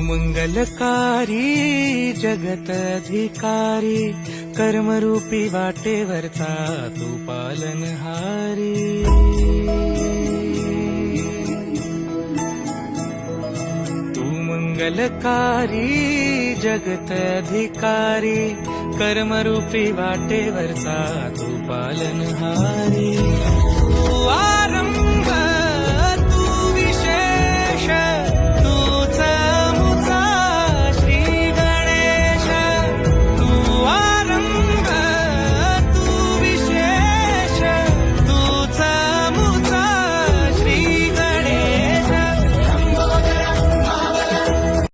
मंगलकारी जगत अधिकारी कर्मरूपी वाटेवरचा तू पालनहारी। तू मंगलकारी जगत अधिकारी कर्मरूपी वाटेवरचा तू पालनहारी।